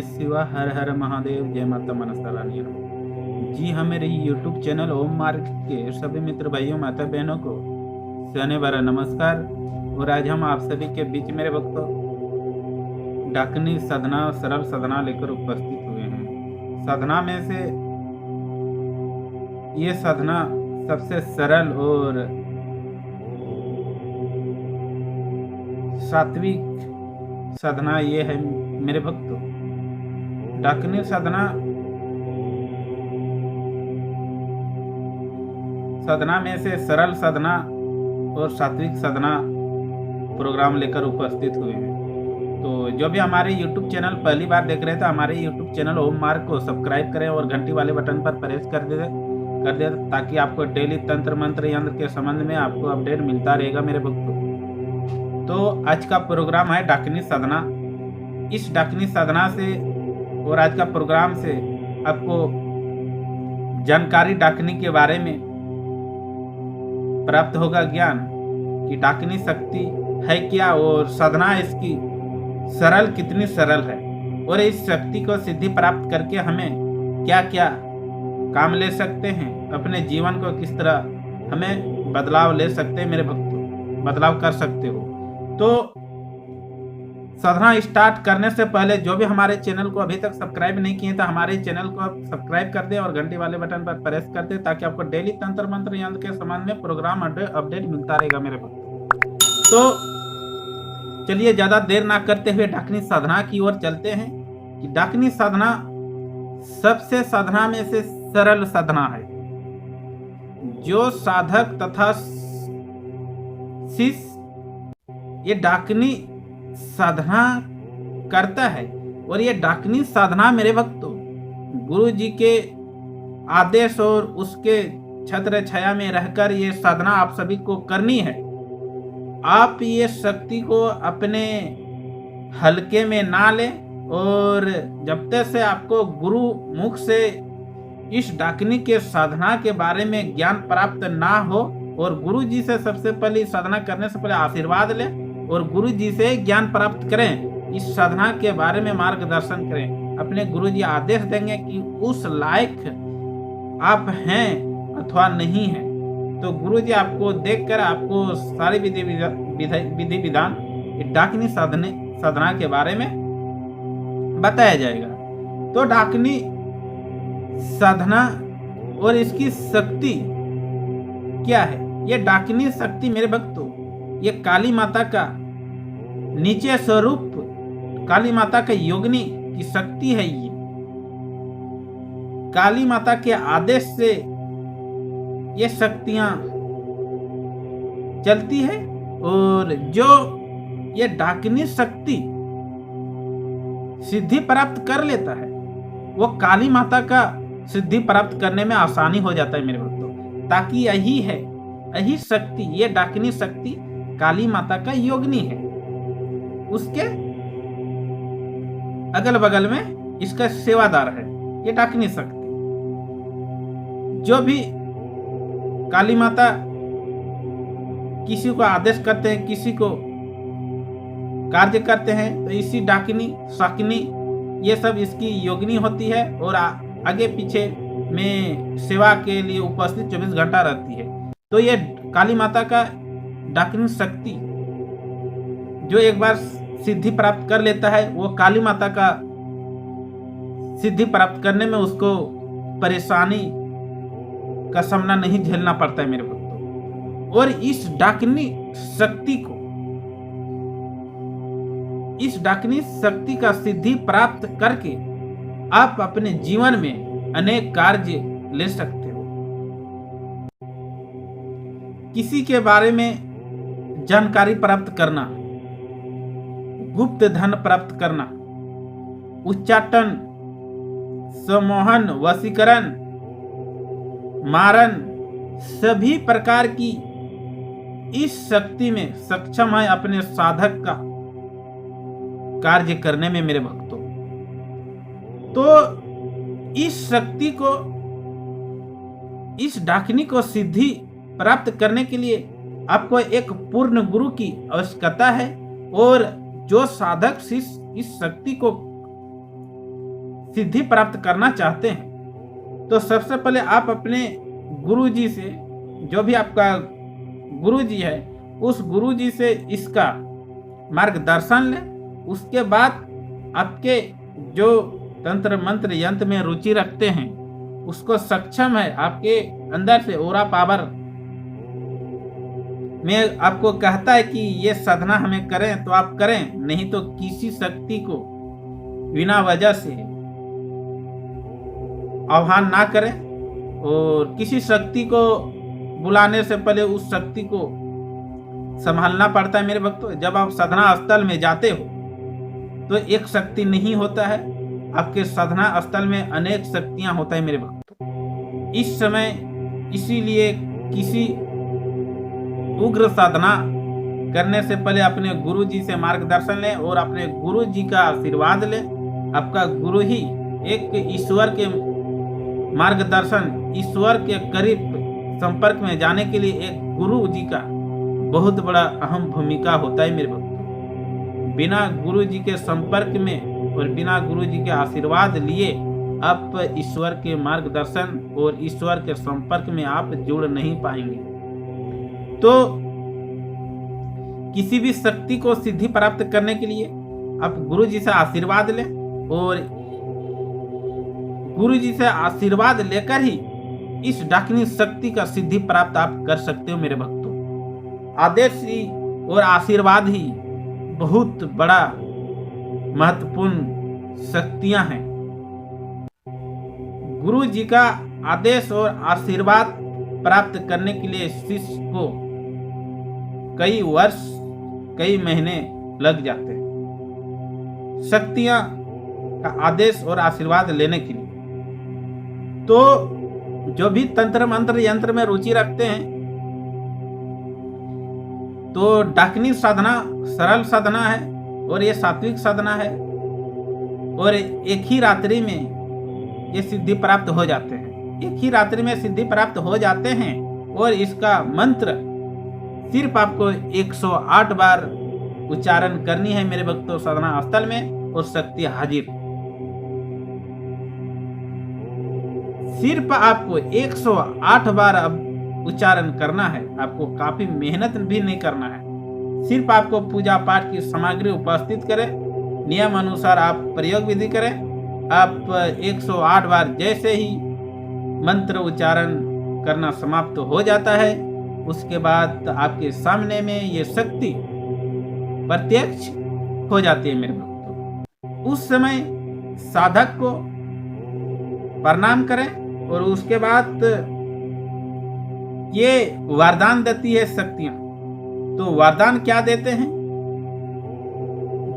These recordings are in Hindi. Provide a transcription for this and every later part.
शिवाय, हर हर महादेव, जय माता मनसा रानी नमः। जी हाँ, मेरे यूट्यूब चैनल ओम मार्ग के सभी मित्र भाइयों माता बहनों को शनि बारा नमस्कार। और आज हम आप सभी के बीच मेरे भक्तों डाकनी साधना, सरल साधना लेकर उपस्थित हुए हैं। साधना में से ये साधना सबसे सरल और सात्विक साधना ये है मेरे भक्तों। डाकनी साधना में से सरल साधना और सात्विक साधना प्रोग्राम लेकर उपस्थित हुए हैं। तो जो भी हमारे YouTube चैनल पहली बार देख रहे थे, हमारे YouTube चैनल ओम मार्ग को सब्सक्राइब करें और घंटी वाले बटन पर प्रेस कर दे ताकि आपको डेली तंत्र मंत्र यंत्र के संबंध में आपको अपडेट मिलता रहेगा मेरे भक्तों। तो आज का प्रोग्राम है डाकनी साधना। इस डाकनी साधना से और आज का प्रोग्राम से आपको जानकारी डाकनी के बारे में प्राप्त होगा, ज्ञान कि डाकनी शक्ति है क्या और साधना इसकी सरल कितनी सरल है, और इस शक्ति को सिद्धि प्राप्त करके हमें क्या क्या काम ले सकते हैं, अपने जीवन को किस तरह हमें बदलाव ले सकते हैं मेरे भक्तों, बदलाव कर सकते हो। तो साधना स्टार्ट करने से पहले जो भी हमारे चैनल को अभी तक सब्सक्राइब नहीं किए तो हमारे चैनल को सब्सक्राइब कर दें और घंटी वाले बटन पर प्रेस कर दें ताकि आपको डेली तंत्र मंत्र यंत्र के संबंध में प्रोग्राम अपडेट मिलता रहेगा मेरे भक्तों। तो चलिए ज्यादा देर ना करते हुए डाकनी साधना की ओर चलते हैं कि डाकनी साधना सबसे साधना में से सरल साधना है। जो साधक तथा शिष्य ये डाकनी साधना करता है, और ये डाकनी साधना मेरे भक्तों गुरु जी के आदेश और उसके छत्र छाया में रहकर ये साधना आप सभी को करनी है। आप ये शक्ति को अपने हल्के में ना लें, और जब तक से आपको गुरु मुख से इस डाकनी के साधना के बारे में ज्ञान प्राप्त ना हो, और गुरु जी से सबसे पहले साधना करने से पहले आशीर्वाद लें और गुरु जी से ज्ञान प्राप्त करें, इस साधना के बारे में मार्गदर्शन करें। अपने गुरु जी आदेश देंगे कि उस लायक आप हैं अथवा नहीं हैं, तो गुरु जी आपको देखकर आपको सारी विधि विधान डाकनी साधना के बारे में बताया जाएगा। तो डाकनी साधना और इसकी शक्ति क्या है? ये डाकनी शक्ति मेरे भक्तों ये काली माता का नीचे स्वरूप, काली माता का योगिनी की शक्ति है। ये काली माता के आदेश से ये शक्तियां चलती है, और जो ये डाकनी शक्ति सिद्धि प्राप्त कर लेता है वो काली माता का सिद्धि प्राप्त करने में आसानी हो जाता है मेरे भक्तों। ताकि यही शक्ति, ये डाकनी शक्ति काली माता का योगिनी है, उसके अगल बगल में इसका सेवादार है ये डाकनी शक्ति। जो भी काली माता किसी को आदेश करते हैं, किसी को कार्य करते हैं, तो इसी डाकनी शाकिनी ये सब इसकी योगिनी होती है, और आगे पीछे में सेवा के लिए उपस्थित 24 घंटा रहती है। तो ये काली माता का डाकनी शक्ति जो एक बार सिद्धि प्राप्त कर लेता है, वो काली माता का सिद्धि प्राप्त करने में उसको परेशानी का सामना नहीं झेलना पड़ता है मेरे भक्तों। और इस डाकनी शक्ति का सिद्धि प्राप्त करके आप अपने जीवन में अनेक कार्य ले सकते हो। किसी के बारे में जानकारी प्राप्त करना, गुप्त धन प्राप्त करना, उच्चाटन, सम्मोहन, वशीकरण, मारण, सभी प्रकार की इस शक्ति में सक्षम है अपने साधक का कार्य करने में मेरे भक्तों। तो इस शक्ति को, इस डाकनी को सिद्धि प्राप्त करने के लिए आपको एक पूर्ण गुरु की आवश्यकता है, और जो साधक शिष्य इस शक्ति को सिद्धि प्राप्त करना चाहते हैं तो सबसे पहले आप अपने गुरु जी से, जो भी आपका गुरु जी है, उस गुरु जी से इसका मार्गदर्शन लें। उसके बाद आपके जो तंत्र मंत्र यंत्र में रुचि रखते हैं, उसको सक्षम है, आपके अंदर से ओरा पावर में आपको कहता है कि ये साधना हमें करें तो आप करें, नहीं तो किसी शक्ति को बिना वजह से आह्वान ना करें। और किसी शक्ति को बुलाने से पहले उस शक्ति को संभालना पड़ता है मेरे भक्तों। जब आप साधना स्थल में जाते हो तो एक शक्ति नहीं होता है, आपके साधना स्थल में अनेक शक्तियां होता है मेरे भक्तों। इस समय इसीलिए किसी उग्र साधना करने से पहले अपने गुरु जी से मार्गदर्शन लें और अपने गुरु जी का आशीर्वाद लें। आपका गुरु ही एक ईश्वर के मार्गदर्शन, ईश्वर के करीब संपर्क में जाने के लिए एक गुरु जी का बहुत बड़ा अहम भूमिका होता है मेरे भक्तों। बिना गुरु जी के संपर्क में और बिना गुरु जी के आशीर्वाद लिए आप ईश्वर के मार्गदर्शन और ईश्वर के संपर्क में आप जुड़ नहीं पाएंगे। तो किसी भी शक्ति को सिद्धि प्राप्त करने के लिए आप गुरु जी से आशीर्वाद लें और गुरु जी से आशीर्वाद लेकर ही इस डाकिनी शक्ति का सिद्धि प्राप्त आप कर सकते हो मेरे भक्तों। आदेश ही और आशीर्वाद ही बहुत बड़ा महत्वपूर्ण शक्तियां हैं। गुरु जी का आदेश और आशीर्वाद प्राप्त करने के लिए शिष्य को कई वर्ष, कई महीने लग जाते हैं शक्तियां का आदेश और आशीर्वाद लेने के लिए। तो जो भी तंत्र मंत्र यंत्र में रुचि रखते हैं तो डाकिनी साधना सरल साधना है और ये सात्विक साधना है और एक ही रात्रि में ये सिद्धि प्राप्त हो जाते हैं। एक ही रात्रि में सिद्धि प्राप्त हो जाते हैं और इसका मंत्र सिर्फ आपको 108 बार उच्चारण करनी है मेरे भक्तों साधना स्थल में और शक्ति हाजिर। सिर्फ आपको 108 बार अब उच्चारण करना है, आपको काफी मेहनत भी नहीं करना है। सिर्फ आपको पूजा पाठ की सामग्री उपस्थित करें, नियम अनुसार आप प्रयोग विधि करें। आप 108 बार जैसे ही मंत्र उच्चारण करना समाप्त हो जाता है, उसके बाद आपके सामने में ये शक्ति प्रत्यक्ष हो जाती है मेरे भक्तों। उस समय साधक को प्रणाम करें और उसके बाद ये वरदान देती है शक्तियां। तो वरदान क्या देते हैं?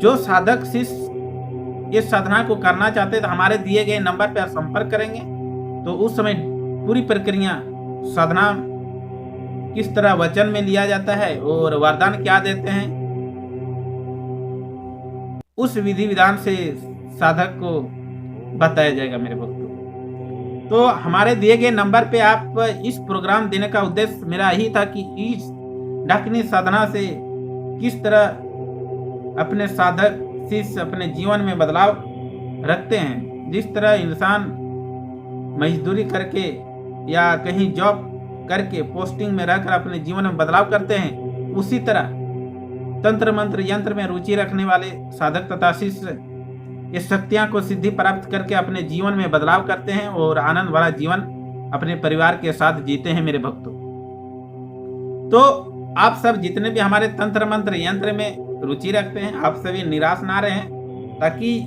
जो साधक शिष्य इस साधना को करना चाहते हैं तो हमारे दिए गए नंबर पर संपर्क करेंगे तो उस समय पूरी प्रक्रिया साधना किस तरह वचन में लिया जाता है और वरदान क्या देते हैं, उस विधि विधान से साधक को बताया जाएगा मेरे भक्तों। तो हमारे दिए गए नंबर पे आप इस प्रोग्राम देने का उद्देश्य मेरा यही था कि इस डाकिनी साधना से किस तरह अपने साधक शिष्य अपने जीवन में बदलाव रखते हैं। जिस तरह इंसान मजदूरी करके या कहीं जॉब करके पोस्टिंग में रहकर अपने जीवन में बदलाव करते हैं, उसी तरह तंत्र मंत्र यंत्र में रुचि रखने वाले साधक तथा शिष्य इस शक्तियां को सिद्धि प्राप्त करके अपने जीवन में बदलाव करते हैं और आनंद भरा जीवन अपने परिवार के साथ जीते हैं मेरे भक्तों। तो आप सब जितने भी हमारे तंत्र मंत्र यंत्र में रुचि रखते हैं, आप सभी निराश ना रहें, ताकि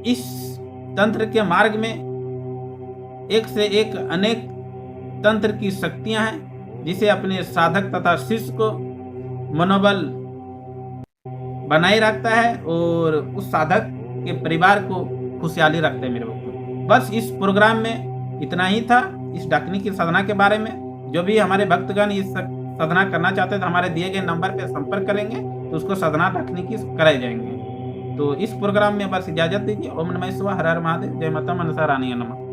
इस तंत्र के मार्ग में एक से एक अनेक तंत्र की शक्तियां हैं जिसे अपने साधक तथा शिष्य को मनोबल बनाए रखता है और उस साधक के परिवार को खुशहाली रखता है मेरे भक्तों। बस इस प्रोग्राम में इतना ही था इस डाकिनी की साधना के बारे में। जो भी हमारे भक्तगण इस साधना करना चाहते हैं तो हमारे दिए गए नंबर पर संपर्क करेंगे तो उसको साधना डाकिनी की कराए जाएंगे। तो इस प्रोग्राम में बस इजाजत दीजिए। ओम नमः शिवाय, हर हर महादेव, जय माता मनसा रानी नमः।